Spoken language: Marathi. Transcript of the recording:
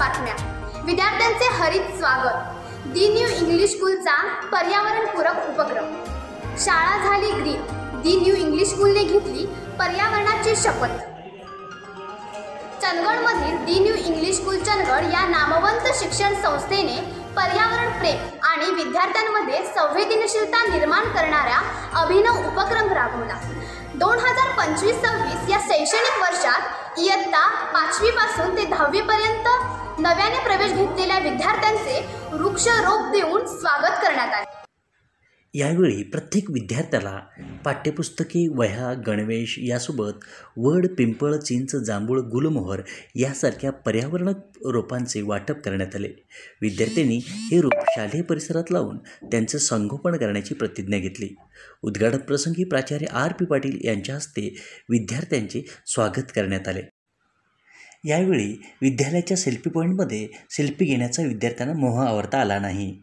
बातम्या, विद्यार्थ्यांचे हरित स्वागत, दी न्यू इंग्लिश स्कूलचा पर्यावरणपूरक उपक्रम, शाळा झाली ग्रीन, दी न्यू इंग्लिश स्कूलने घेतली पर्यावरणाची शपथ. चंदगडमधील the new English school Chandgad या नामवंत शिक्षण संस्थेने पर्यावरण प्रेम आणि विद्यार्थ्यांमध्ये संवेदनशीलता निर्माण करणारा अभिनव उपक्रम राबवला. 2025-26 या शैक्षणिक वर्षात इयत्ता 5वी पासून ते 10वी पर्यंत नव्याने प्रवेश घेतलेल्या विद्यार्थ्यांचे वृक्षारोप देऊन स्वागत करण्यात आले. यावेळी प्रत्येक विद्यार्थ्याला पाठ्यपुस्तके, वह्या, गणवेश यासोबत वड, पिंपळ, चिंच, जांभूळ, गुलमोहर यासारख्या पर्यावरण रोपांचे वाटप करण्यात आले. विद्यार्थ्यांनी हे रोप शालेय परिसरात लावून त्यांचे संगोपन करण्याची प्रतिज्ञा घेतली. उद्घाटन प्रसंगी प्राचार्य R.P. पाटील यांच्या हस्ते विद्यार्थ्यांचे स्वागत करण्यात आले. यावेळी विद्यालयाच्या सेल्फी पॉईंटमध्ये सेल्फी घेण्याचा विद्यार्थ्यांना मोह आवरता आला नाही.